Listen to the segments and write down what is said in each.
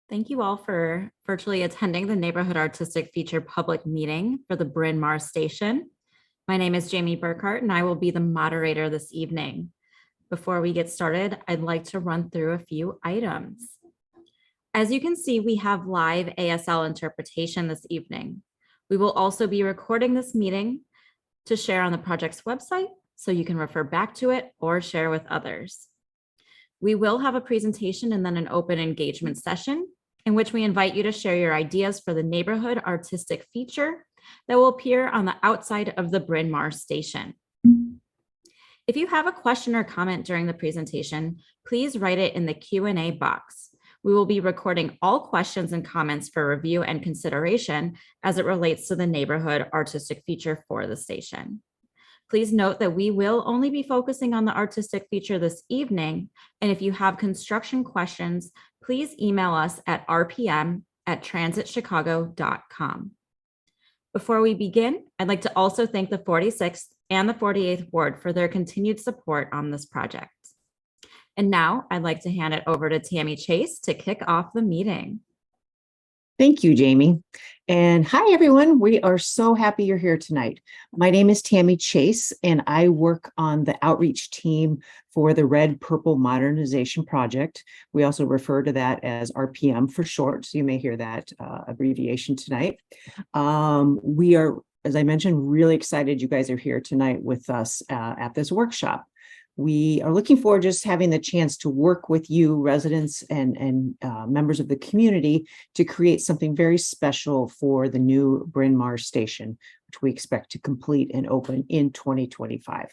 Thank you all for virtually attending the Neighborhood Artistic Feature public meeting for the Bryn Mawr Station. My name is Jamie Burkhart, and I will be the moderator this evening. Before we get started, I'd like to run through a few items. As you can see, we have live ASL interpretation this evening. We will also be recording this meeting to share on the project's website, so you can refer back to it or share with others. We will have a presentation and then an open engagement session in which we invite you to share your ideas for the neighborhood artistic feature that will appear on the outside of the Bryn Mawr station. If you have a question or comment during the presentation, please write it in the Q&A box. We will be recording all questions and comments for review and consideration as it relates to the neighborhood artistic feature for the station. Please note that we will only be focusing on the artistic feature this evening, and if you have construction questions, please email us at rpm@transitchicago.com. Before we begin, I'd like to also thank the 46th and the 48th Ward for their continued support on this project. And now I'd like to hand it over to Tammy Chase to kick off the meeting. Thank you, Jamie. And hi, everyone. We are so happy you're here tonight. My name is Tammy Chase, and I work on the outreach team for the Red Purple Modernization Project. We also refer to that as RPM for short, so you may hear that abbreviation tonight. We are, as I mentioned, really excited you guys are here tonight with us at this workshop. We are looking forward to just having the chance to work with you, residents and members of the community, to create something very special for the new Bryn Mawr station, which we expect to complete and open in 2025.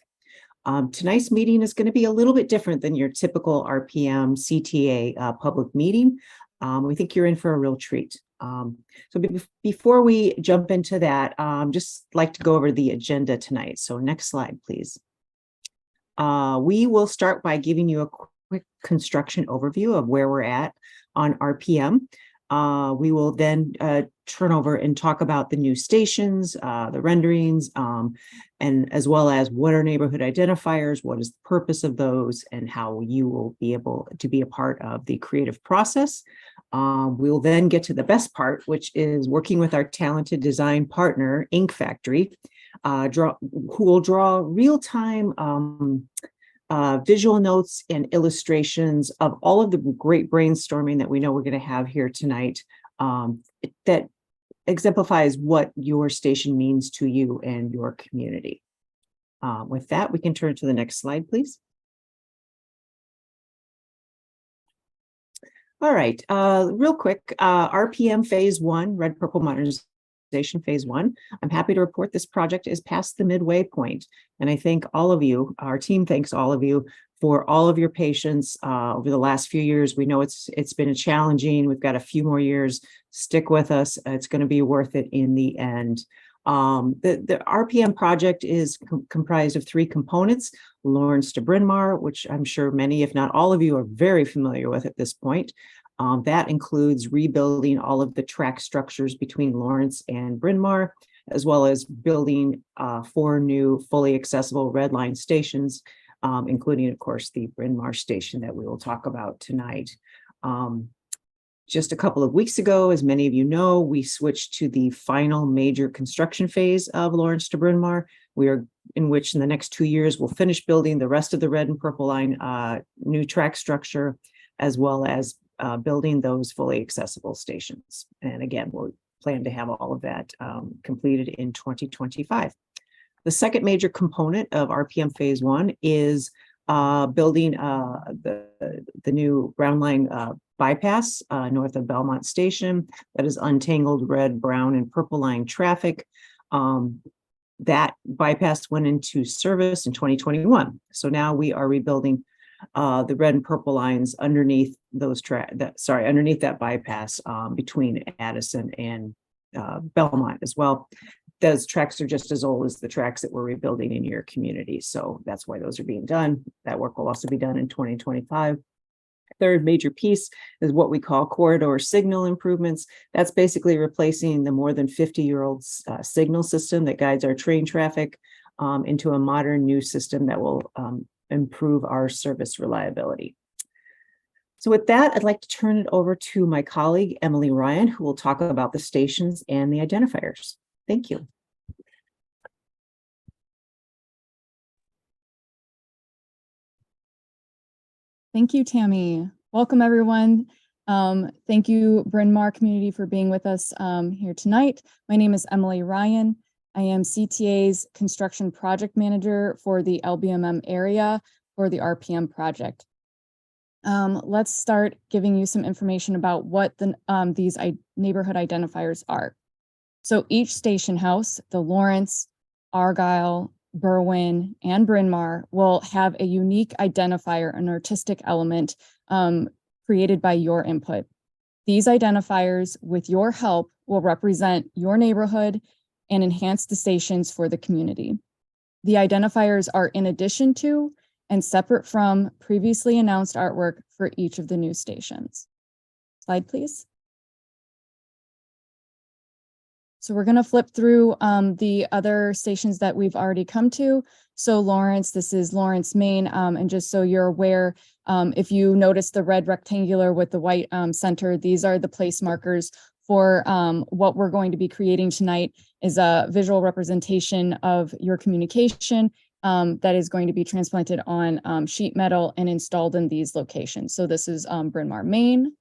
Tonight's meeting is going to be a little bit different than your typical RPM CTA public meeting. We think you're in for a real treat. So before we jump into that, just like to go over the agenda tonight. So next slide, please. We will start by giving you a quick construction overview of where we're at on RPM. We will then turn over and talk about the new stations, the renderings, and as well as what are neighborhood identifiers, what is the purpose of those, and how you will be able to be a part of the creative process. We will then get to the best part, which is working with our talented design partner, Ink Factory, who will draw real-time visual notes and illustrations of all of the great brainstorming that we know we're going to have here tonight, that exemplifies what your station means to you and your community. With that, we can turn to the next slide, please. All right, real quick, RPM Phase 1, Red Purple Modernization Phase 1. I'm happy to report this project is past the midway point, and I thank all of you, our team thanks all of you for all of your patience over the last few years. We know it's been challenging. We've got a few more years. Stick with us. It's going to be worth it in the end. The RPM project is comprised of three components: Lawrence to Bryn Mawr, which I'm sure many, if not all of you, are very familiar with at this point. That includes rebuilding all of the track structures between Lawrence and Bryn Mawr, as well as building 4 new fully accessible red line stations, including, of course, the Bryn Mawr station that we will talk about tonight. Just a couple of weeks ago, as many of you know, we switched to the final major construction phase of Lawrence to Bryn Mawr. In which in the next 2 years, we'll finish building the rest of the red and purple line new track structure, as well as building those fully accessible stations. And again, we'll plan to have all of that completed in 2025. The second major component of RPM Phase 1 is building the new brown line bypass north of Belmont Station that is untangled red, brown, and purple line traffic. That bypass went into service in 2021. So now we are rebuilding the red and purple lines underneath underneath that bypass between Addison and Belmont as well. Those tracks are just as old as the tracks that we're rebuilding in your community. So that's why those are being done. That work will also be done in 2025. Third major piece is what we call corridor signal improvements. That's basically replacing the more than 50-year-old signal system that guides our train traffic into a modern new system that will improve our service reliability. So with that, I'd like to turn it over to my colleague, Emily Ryan, who will talk about the stations and the identifiers. Thank you. Thank you, Tammy. Welcome, everyone. Thank you, Bryn Mawr community, for being with us here tonight. My name is Emily Ryan. I am CTA's construction project manager for the LBMM area for the RPM project. Let's start giving you some information about what these neighborhood identifiers are. So each station house, the Lawrence, Argyle, Berwyn, and Bryn Mawr will have a unique identifier, an artistic element created by your input. These identifiers, with your help, will represent your neighborhood and enhance the stations for the community. The identifiers are in addition to and separate from previously announced artwork for each of the new stations. Slide, please. So we're going to flip through the other stations that we've already come to. So Lawrence, this is Lawrence, Maine. And just so you're aware, if you notice the red rectangular with the white center, these are the place markers for what we're going to be creating tonight is a visual representation of your communication that is going to be transplanted on sheet metal and installed in these locations. So this is Bryn Mawr, Maine.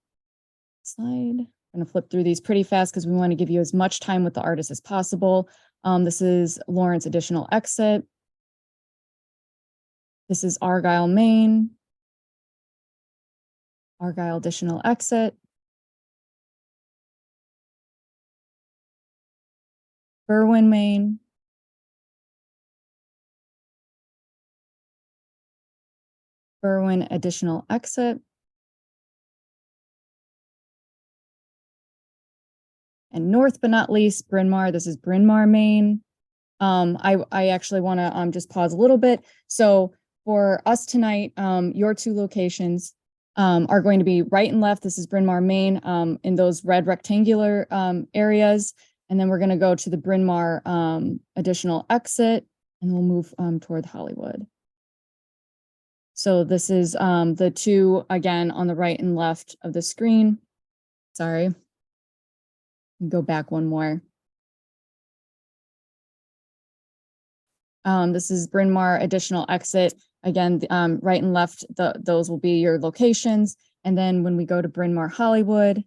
Slide. I'm going to flip through these pretty fast because we want to give you as much time with the artist as possible. This is Lawrence additional exit. This is Argyle, Maine. Argyle additional exit. Berwyn, Maine. Berwyn additional exit. And north but not least, Bryn Mawr. This is Bryn Mawr, Maine. I actually want to just pause a little bit. So for us tonight, your two locations are going to be right and left. This is Bryn Mawr, Maine, in those red rectangular areas. And then we're going to go to the Bryn Mawr additional exit, and we'll move toward Hollywood. So this is the two, again, on the right and left of the screen. Sorry. Go back one more. This is Bryn Mawr additional exit. Again, right and left, those will be your locations. And then when we go to Bryn Mawr Hollywood,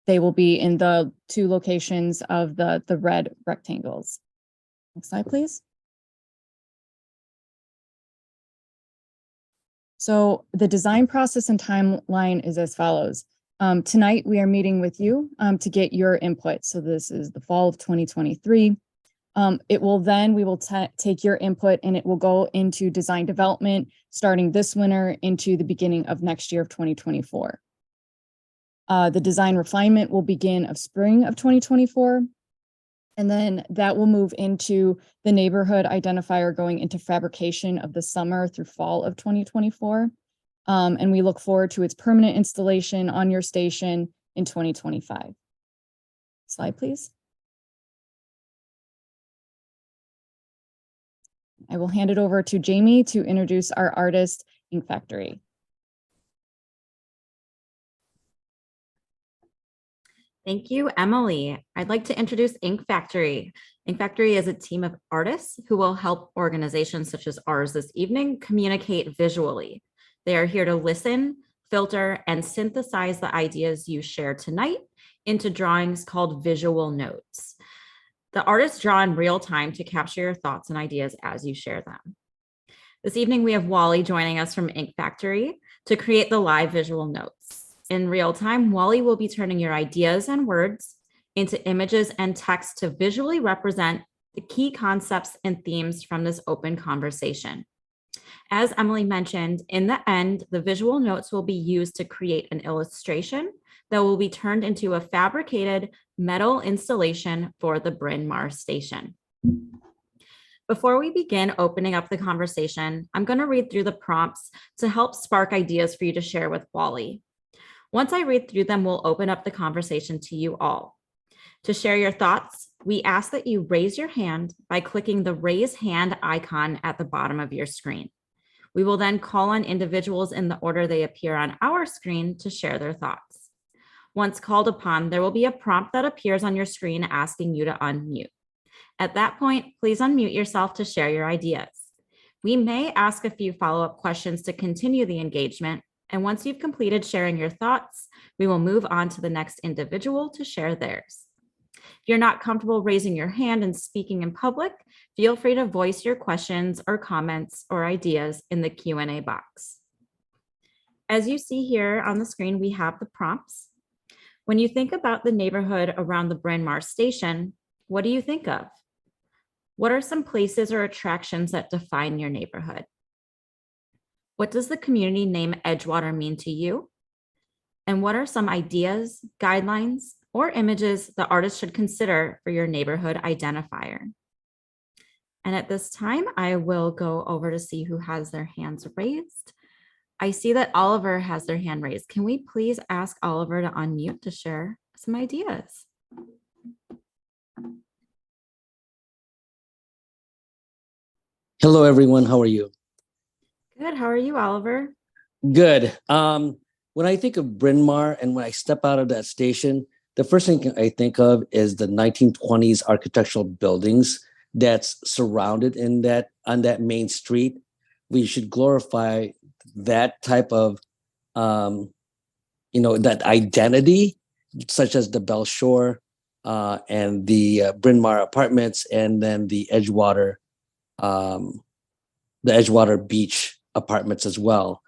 they will be in the two locations of the red rectangles. Next slide, please. So the design process and timeline is as follows. Tonight, we are meeting with you to get your input. So this is the fall of 2023. We will take your input and it will go into design development starting this winter into the beginning of next year of 2024. The design refinement will begin of spring of 2024. And then that will move into the neighborhood identifier going into fabrication of the summer through fall of 2024. And we look forward to its permanent installation on your station in 2025. Slide, please. I will hand it over to Jamie to introduce our artist, Ink Factory. Thank you, Emily. I'd like to introduce Ink Factory. Ink Factory is a team of artists who will help organizations such as ours this evening communicate visually. They are here to listen, filter, and synthesize the ideas you share tonight into drawings called visual notes. The artists draw in real time to capture your thoughts and ideas as you share them. This evening, we have Wally joining us from Ink Factory to create the live visual notes. In real time, Wally will be turning your ideas and words into images and text to visually represent the key concepts and themes from this open conversation. As Emily mentioned, in the end, the visual notes will be used to create an illustration that will be turned into a fabricated metal installation for the Bryn Mawr station. Before we begin opening up the conversation, I'm going to read through the prompts to help spark ideas for you to share with Wally. Once I read through them, we'll open up the conversation to you all. To share your thoughts, We ask that you raise your hand by clicking the raise hand icon at the bottom of your screen. We will then call on individuals in the order they appear on our screen to share their thoughts. Once called upon, there will be a prompt that appears on your screen asking you to unmute. At that point, please unmute yourself to share your ideas. We may ask a few follow-up questions to continue the engagement, and once you've completed sharing your thoughts, we will move on to the next individual to share theirs. If you're not comfortable raising your hand and speaking in public, feel free to voice your questions or comments or ideas in the Q&A box. As you see here on the screen, we have the prompts. When you think about the neighborhood around the Bryn Mawr station, what do you think of? What are some places or attractions that define your neighborhood? What does the community name Edgewater mean to you? And what are some ideas, guidelines, or images the artist should consider for your neighborhood identifier? And at this time, I will go over to see who has their hands raised. I see that Oliver has their hand raised. Can we please ask Oliver to unmute to share some ideas? Hello, everyone. How are you? Good. How are you, Oliver? Good. When I think of Bryn Mawr and when I step out of that station, the first thing I think of is the 1920s architectural buildings that's surrounded in on that main street. We should glorify that type of, that identity, such as the Bell Shore and the Bryn Mawr apartments, and then the Edgewater Beach apartments as well.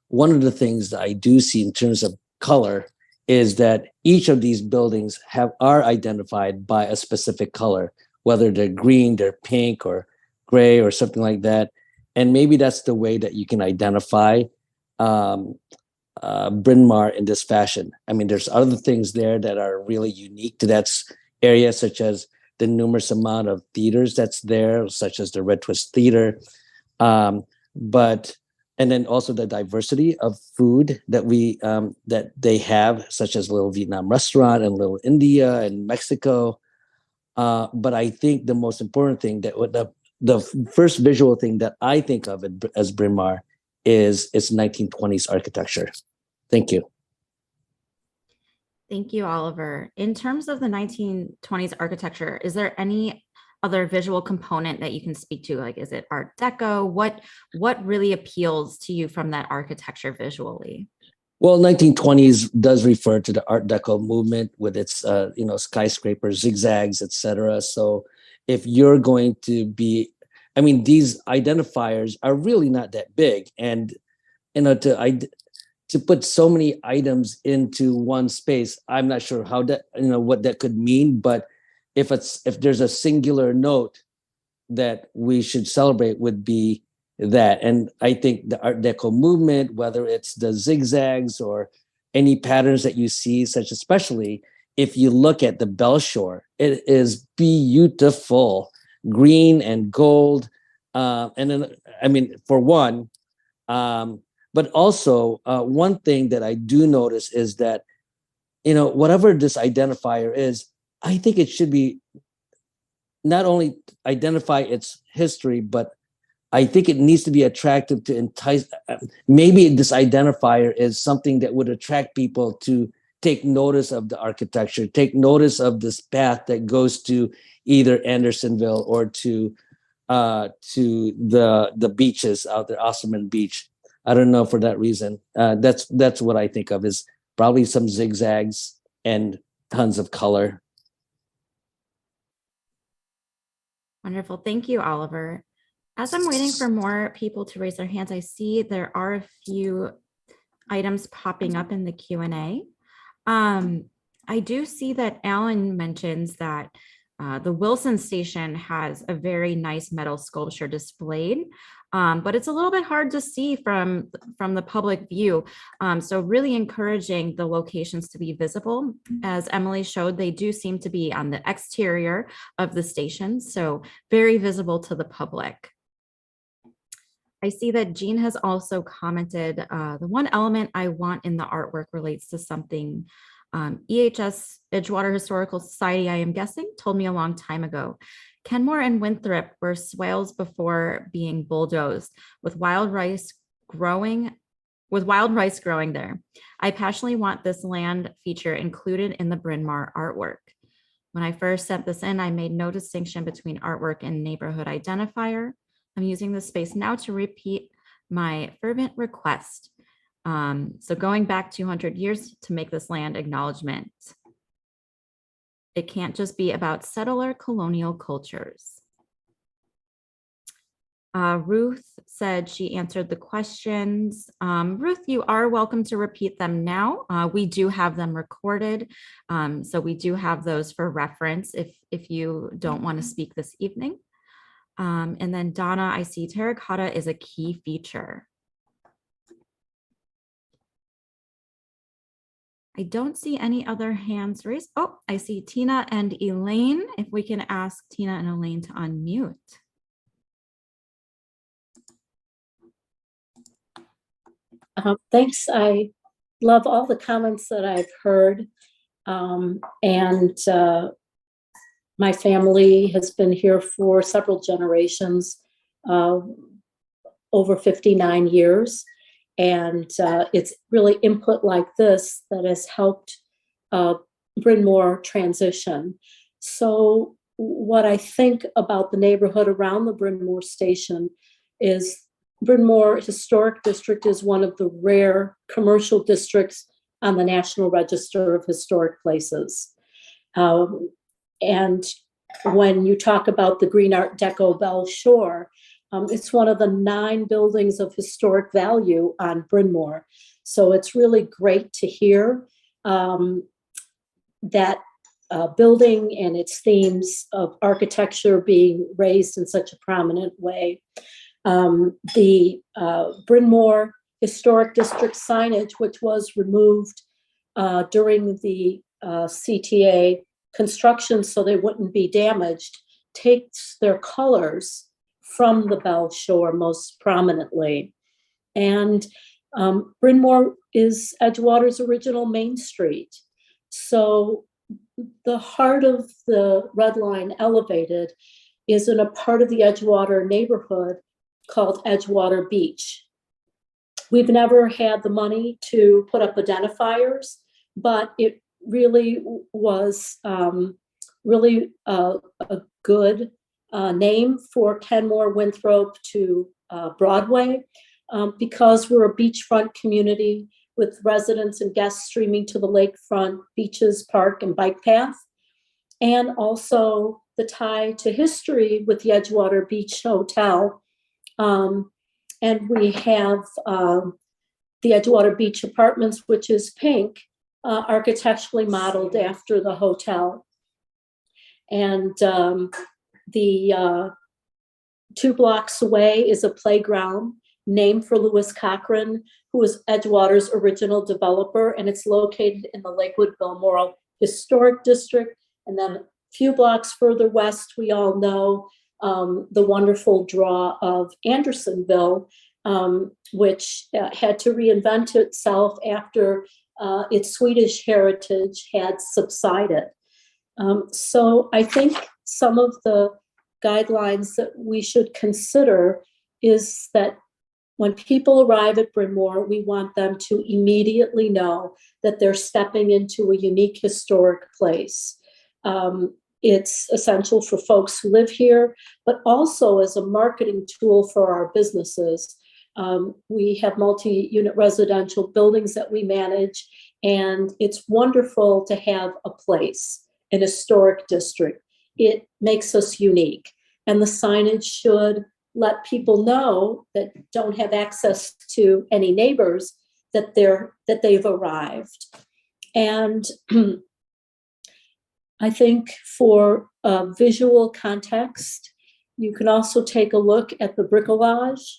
One of the things that I do see in terms of color is that each of these buildings are identified by a specific color, whether they're green, they're pink, or gray, or something like that. And maybe that's the way that you can identify Bryn Mawr in this fashion. I mean, there's other things there that are really unique to that area, such as the numerous amount of theaters that's there, such as the Red Twist Theater. And then also the diversity of food that that they have, such as Little Vietnam Restaurant and Little India and Mexico. But I think the most important thing, that the first visual thing that I think of as Bryn Mawr is its 1920s architecture. Thank you. Thank you, Oliver. In terms of the 1920s architecture, is there any other visual component that you can speak to? Like, is it Art Deco? What really appeals to you from that architecture visually? Well, 1920s does refer to the Art Deco movement with its, skyscrapers, zigzags, etc. So if you're going to be, I mean, these identifiers are really not that big. And, to put so many items into one space, I'm not sure how that, what that could mean. But if there's a singular note that we should celebrate, would be that. And I think the Art Deco movement, whether it's the zigzags or any patterns that you see, such especially if you look at the Bell Shore, it is beautiful, green and gold. And then, I mean, for one, but also one thing that I do notice is that, whatever this identifier is, I think it should be not only identify its history, but I think it needs to be attractive to entice. Maybe this identifier is something that would attract people to take notice of the architecture, take notice of this path that goes to either Andersonville or to the beaches out there, Osserman Beach. I don't know, for that reason. That's what I think of, is probably some zigzags and tons of color. Wonderful. Thank you, Oliver. As I'm waiting for more people to raise their hands, I see there are a few items popping up in the Q&A. I do see that Alan mentions that the Wilson station has a very nice metal sculpture displayed, but it's a little bit hard to see from the public view. So really encouraging the locations to be visible. As Emily showed, they do seem to be on the exterior of the station, so very visible to the public. I see that Jean has also commented, the one element I want in the artwork relates to something EHS, Edgewater Historical Society, I am guessing, told me a long time ago. Kenmore and Winthrop were swales before being bulldozed, with wild rice growing there. I passionately want this land feature included in the Bryn Mawr artwork. When I first sent this in, I made no distinction between artwork and neighborhood identifier. I'm using this space now to repeat my fervent request. So going back 200 years to make this land acknowledgement. It can't just be about settler colonial cultures. Ruth said she answered the questions. Ruth, you are welcome to repeat them now. We do have them recorded. So we do have those for reference if you don't want to speak this evening. And then Donna, I see terracotta is a key feature. I don't see any other hands raised. Oh, I see Tina and Elaine. If we can ask Tina and Elaine to unmute. Thanks. I love all the comments that I've heard. My family has been here for several generations, over 59 years. And it's really input like this that has helped Bryn Mawr transition. So what I think about the neighborhood around the Bryn Mawr station is Bryn Mawr Historic District is one of the rare commercial districts on the National Register of Historic Places. And when you talk about the Green Art Deco Belle Shore, it's one of the 9 buildings of historic value on Bryn Mawr. So it's really great to hear that building and its themes of architecture being raised in such a prominent way. The Bryn Mawr Historic District signage, which was removed during the CTA construction so they wouldn't be damaged, takes their colors from the Belle Shore most prominently. And Bryn Mawr is Edgewater's original Main Street. So the heart of the Red Line Elevated is in a part of the Edgewater neighborhood called Edgewater Beach. We've never had the money to put up identifiers, but it really was really a good name for Kenmore, Winthrop to Broadway, because we're a beachfront community with residents and guests streaming to the lakefront, beaches, park, and bike path. And also the tie to history with the Edgewater Beach Hotel. And we have the Edgewater Beach Apartments, which is pink, architecturally modeled after the hotel. And the 2 blocks away is a playground named for Lewis Cochran, who was Edgewater's original developer, and it's located in the Lakewood Balmoral Historic District. And then a few blocks further west, we all know the wonderful draw of Andersonville, which had to reinvent itself after its Swedish heritage had subsided. So I think some of the guidelines that we should consider is that when people arrive at Bryn Mawr, we want them to immediately know that they're stepping into a unique historic place. It's essential for folks who live here, but also as a marketing tool for our businesses. We have multi-unit residential buildings that we manage, and it's wonderful to have a place, an historic district. It makes us unique, and the signage should let people know that don't have access to any neighbors that they've arrived. And I think for visual context, you can also take a look at the bricolage,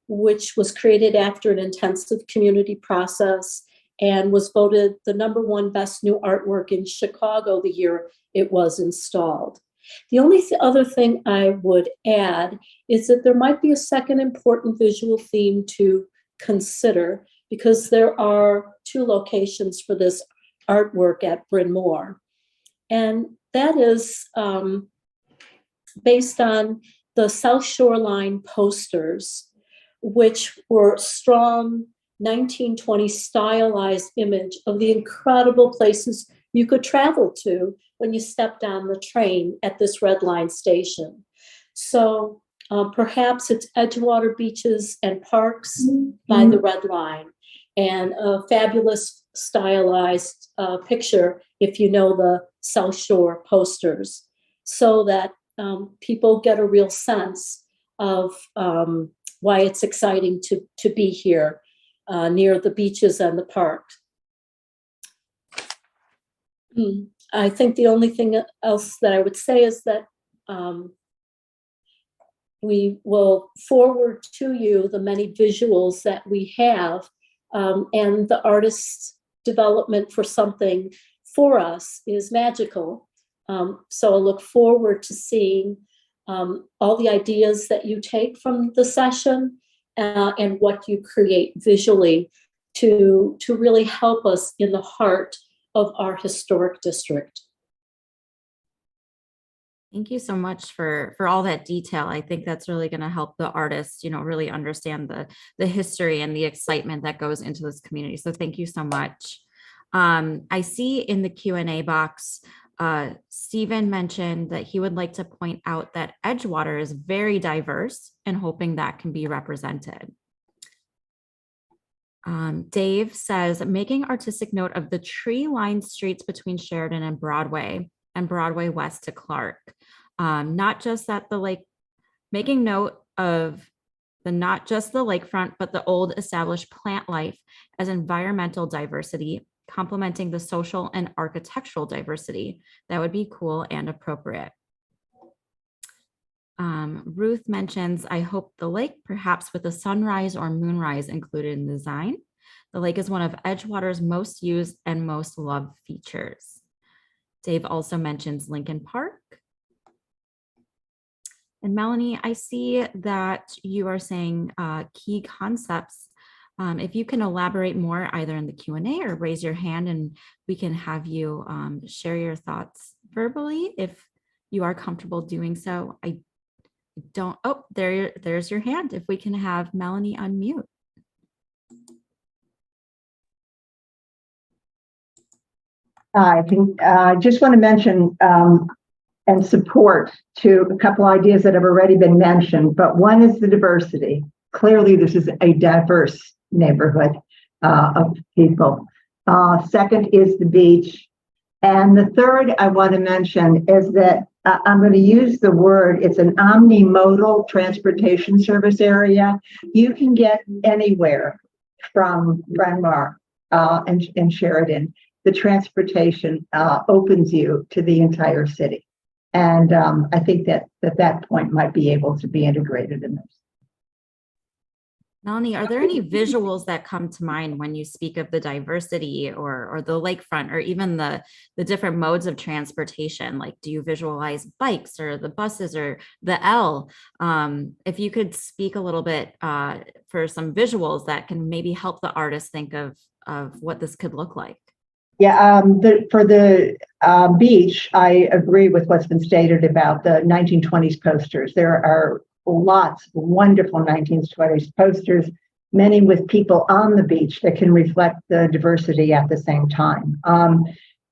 which was created after an intensive community process and was voted the #1 best new artwork in Chicago the year it was installed. The only other thing I would add is that there might be a second important visual theme to consider, because there are 2 locations for this artwork at Bryn Mawr. And that is based on the South Shoreline posters, which were strong 1920 stylized image of the incredible places you could travel to when you stepped on the train at this Red Line station. So perhaps it's Edgewater beaches and parks by the Red Line, and a fabulous stylized picture if you know the South Shore posters, so that people get a real sense of why it's exciting to be here near the beaches and the parks. I think the only thing else that I would say is that we will forward to you the many visuals that we have, and the artist's development for something for us is magical. So I look forward to seeing all the ideas that you take from the session and what you create visually to really help us in the heart of our historic district. Thank you so much for all that detail. I think that's really going to help the artists, really understand the history and the excitement that goes into this community. So thank you so much. I see in the Q&A box, Stephen mentioned that he would like to point out that Edgewater is very diverse and hoping that can be represented. Dave says, making artistic note of the tree-lined streets between Sheridan and Broadway West to Clark. Not just at the lake, making note of not just the lakefront, but the old established plant life as environmental diversity, complementing the social and architectural diversity. That would be cool and appropriate. Ruth mentions, I hope the lake, perhaps with a sunrise or moonrise included in the design. The lake is one of Edgewater's most used and most loved features. Dave also mentions Lincoln Park. And Melanie, I see that you are saying key concepts. If you can elaborate more either in the Q&A or raise your hand and we can have you share your thoughts verbally if you are comfortable doing so. I don't, oh, there's your hand. If we can have Melanie unmute. I think just want to mention and support to a couple ideas that have already been mentioned, but one is the diversity. Clearly, this is a diverse neighborhood of people. Second is the beach. And the third I want to mention is that I'm going to use the word, it's an omnimodal transportation service area. You can get anywhere from Bryn Mawr and Sheridan. The transportation opens you to the entire city. And I think that point might be able to be integrated in this. Melanie, are there any visuals that come to mind when you speak of the diversity or the lakefront or even the different modes of transportation? Like, do you visualize bikes or the buses or the L? If you could speak a little bit for some visuals that can maybe help the artist think of what this could look like. Yeah, for the beach, I agree with what's been stated about the 1920s posters. There are lots of wonderful 1920s posters, many with people on the beach that can reflect the diversity at the same time. On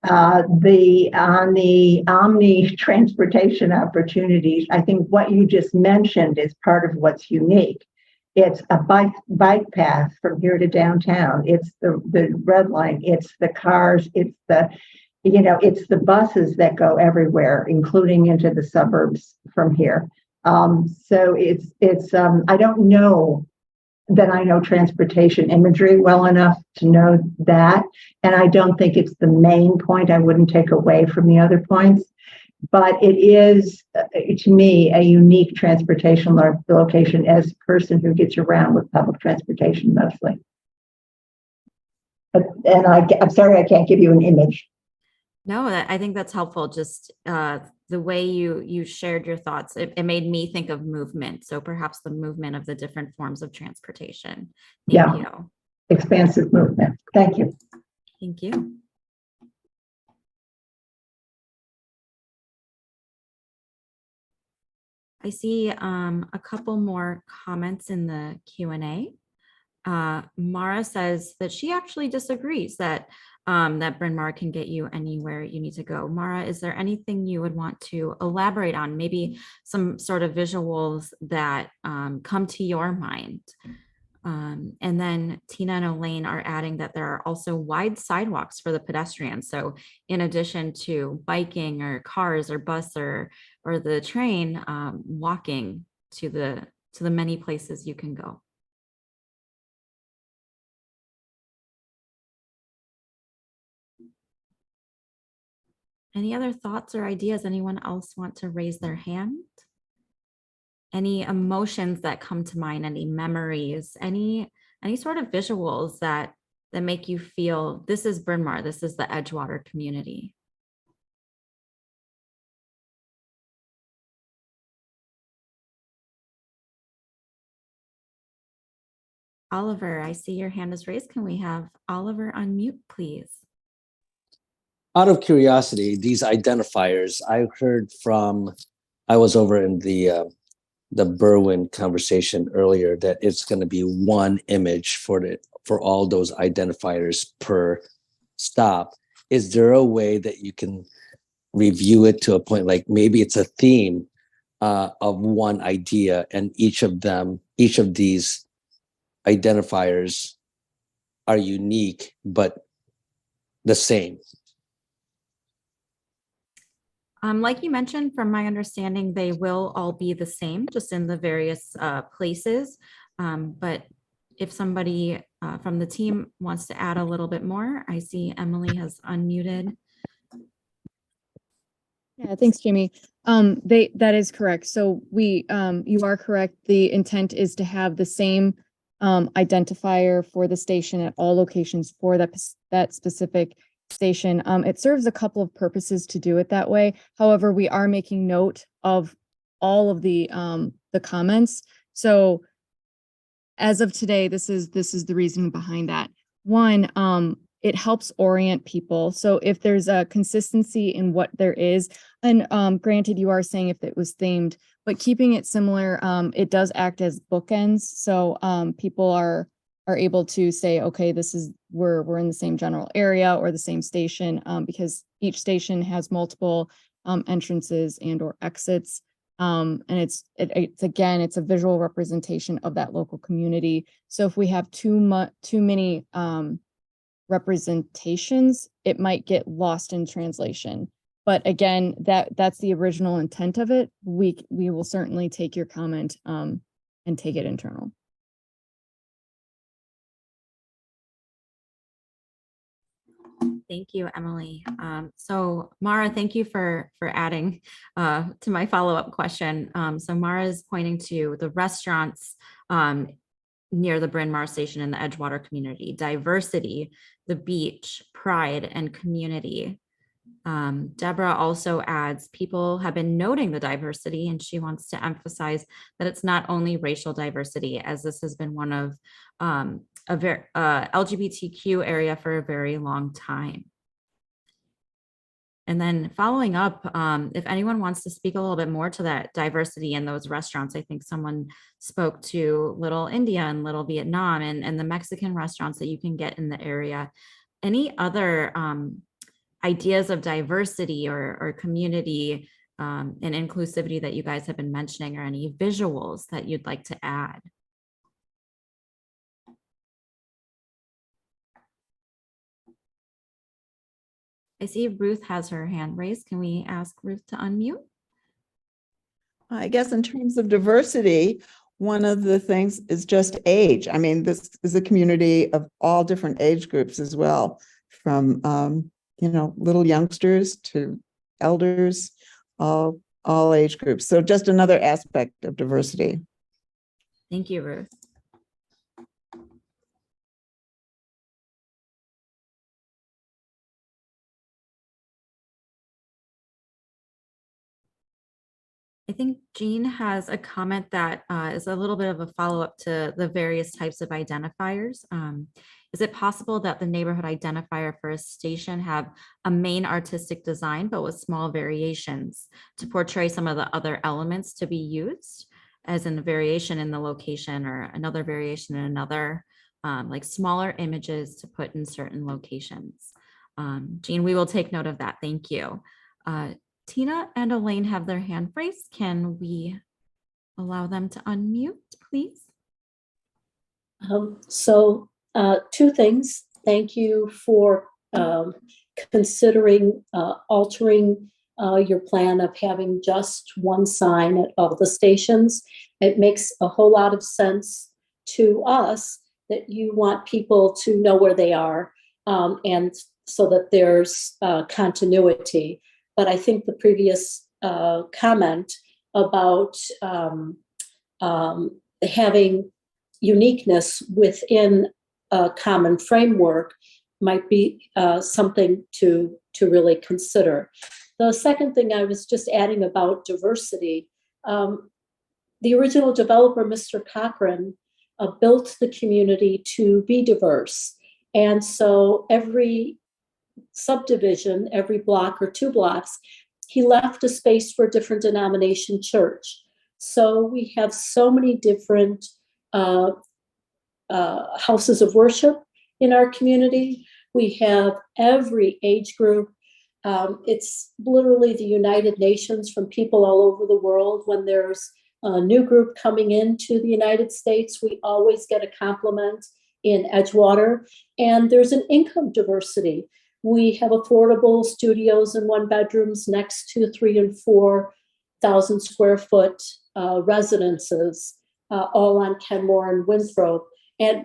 the omni transportation opportunities, I think what you just mentioned is part of what's unique. It's a bike path from here to downtown. It's the red line. It's the cars. It's it's the buses that go everywhere, including into the suburbs from here. So it's I don't know that I know transportation imagery well enough to know that, and I don't think it's the main point. I wouldn't take away from the other points. But it is, to me, a unique transportation location as a person who gets around with public transportation mostly. And I'm sorry, I can't give you an image. No, I think that's helpful. Just the way you shared your thoughts, it made me think of movement. So perhaps the movement of the different forms of transportation. Thank you. Expansive movement. Thank you. Thank you. I see a couple more comments in the Q&A. Mara says that she actually disagrees that that Bryn Mawr can get you anywhere you need to go. Mara, is there anything you would want to elaborate on? Maybe some sort of visuals that come to your mind? And then Tina and Elaine are adding that there are also wide sidewalks for the pedestrians. So in addition to biking or cars or bus or the train, walking to the many places you can go. Any other thoughts or ideas? Anyone else want to raise their hand? Any emotions that come to mind, any memories, any sort of visuals that make you feel this is Bryn Mawr, this is the Edgewater community? Oliver, I see your hand is raised. Can we have Oliver unmute, please? Out of curiosity, these identifiers, I was over in the Berwyn conversation earlier that it's going to be one image for all those identifiers per stop. Is there a way that you can review it to a point like maybe it's a theme of one idea, and each of these identifiers are unique but the same? Like you mentioned, from my understanding, they will all be the same, just in the various places. But if somebody from the team wants to add a little bit more, I see Emily has unmuted. Yeah, thanks, Jamie. That is correct. So you are correct. The intent is to have the same identifier for the station at all locations for that specific station. It serves a couple of purposes to do it that way. However, we are making note of all of the comments. So as of today, this is the reason behind that. One, it helps orient people. So if there's a consistency in what there is, and granted, you are saying if it was themed, but keeping it similar, it does act as bookends. So people are able to say, okay, we're in the same general area or the same station, because each station has multiple entrances and or exits. And it's again, it's a visual representation of that local community. So if we have too many representations, it might get lost in translation. But again, that's the original intent of it. We will certainly take your comment and take it internal. Thank you, Emily. So Mara, thank you for adding to my follow-up question. So Mara is pointing to the restaurants near the Bryn Mawr station in the Edgewater community: diversity, the beach, pride, and community. Deborah also adds, people have been noting the diversity, and she wants to emphasize that it's not only racial diversity, as this has been one of a very LGBTQ area for a very long time. And then following up, if anyone wants to speak a little bit more to that diversity in those restaurants, I think someone spoke to Little India and Little Vietnam and the Mexican restaurants that you can get in the area. Any other ideas of diversity or community and inclusivity that you guys have been mentioning, or any visuals that you'd like to add? I see Ruth has her hand raised. Can we ask Ruth to unmute? I guess in terms of diversity, one of the things is just age. I mean, this is a community of all different age groups as well, from little youngsters to elders, all age groups. So just another aspect of diversity. Thank you, Ruth. I think Jean has a comment that is a little bit of a follow-up to the various types of identifiers. Is it possible that the neighborhood identifier for a station have a main artistic design, but with small variations to portray some of the other elements to be used, as in a variation in the location or another variation in another, like smaller images to put in certain locations? Jean, we will take note of that. Thank you. Tina and Elaine have their hand raised. Can we allow them to unmute, please? Two things. Thank you for considering altering your plan of having just one sign at all the stations. It makes a whole lot of sense to us that you want people to know where they are, and so that there's continuity. But I think the previous comment about having uniqueness within a common framework might be something to really consider. The second thing I was just adding about diversity, the original developer, Mr. Cochran, built the community to be diverse. And so every subdivision, every block or 2 blocks, he left a space for a different denomination church. So we have so many different houses of worship in our community. We have every age group. It's literally the United Nations from people all over the world. When there's a new group coming into the United States, we always get a compliment in Edgewater. And there's an income diversity. We have affordable studios and 1-bedrooms next to 3,000 and 4,000 square foot residences, all on Kenmore and Winthrop, and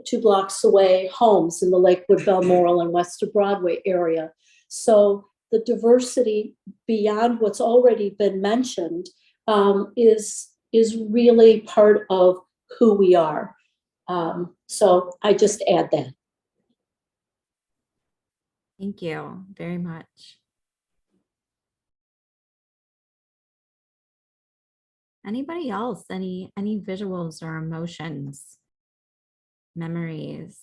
2 blocks away, homes in the Lakewood, Balmoral, and West of Broadway area. So the diversity beyond what's already been mentioned is really part of who we are. So I just add that. Thank you very much. Anybody else? Any visuals or emotions, memories?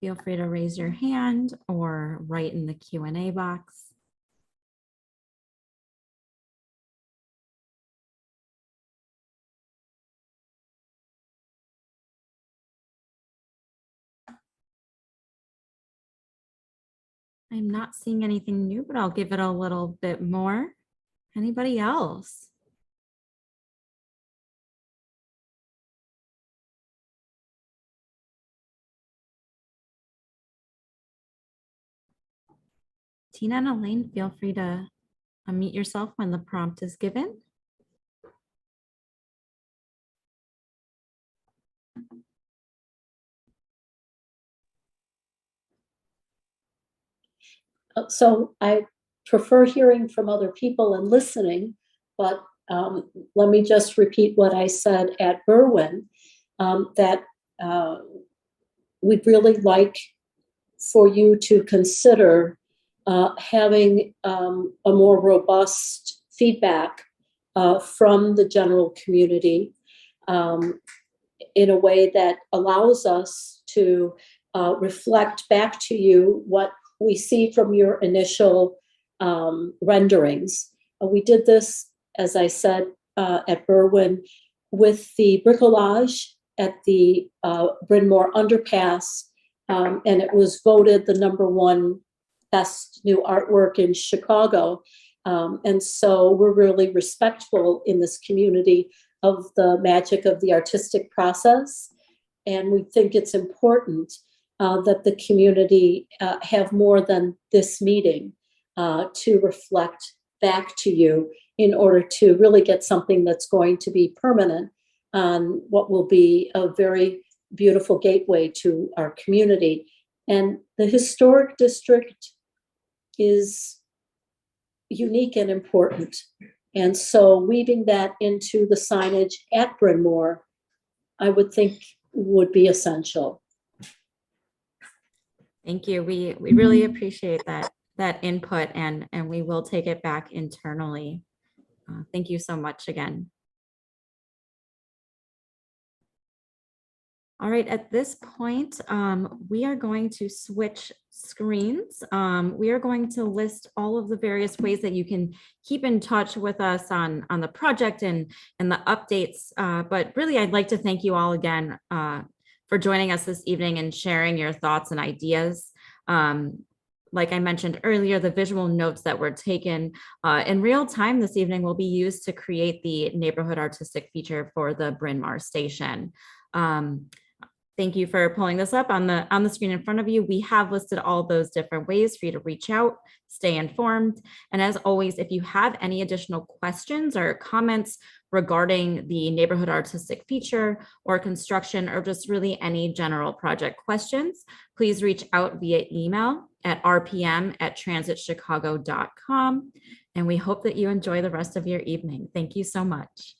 Feel free to raise your hand or write in the Q&A box. I'm not seeing anything new, but I'll give it a little bit more. Anybody else? Tina and Elaine, feel free to unmute yourself when the prompt is given. So I prefer hearing from other people and listening, but let me just repeat what I said at Berwyn, that we'd really like for you to consider having a more robust feedback from the general community in a way that allows us to reflect back to you what we see from your initial renderings. We did this, as I said, at Berwyn with the bricolage at the Bryn Mawr underpass, and it was voted the #1 best new artwork in Chicago. And so we're really respectful in this community of the magic of the artistic process. And we think it's important that the community have more than this meeting to reflect back to you in order to really get something that's going to be permanent on what will be a very beautiful gateway to our community. And the historic district is unique and important. And so weaving that into the signage at Bryn Mawr, I would think would be essential. Thank you. We really appreciate that that input, and we will take it back internally. Thank you so much again. All right, at this point, we are going to switch screens. We are going to list all of the various ways that you can keep in touch with us on the project and the updates. But really, I'd like to thank you all again for joining us this evening and sharing your thoughts and ideas. Like I mentioned earlier, the visual notes that were taken in real time this evening will be used to create the neighborhood artistic feature for the Bryn Mawr station. Thank you for pulling this up on the screen in front of you. We have listed all those different ways for you to reach out, stay informed. And as always, if you have any additional questions or comments regarding the neighborhood artistic feature or construction, or just really any general project questions, please reach out via email at rpm@transitchicago.com. And we hope that you enjoy the rest of your evening. Thank you so much.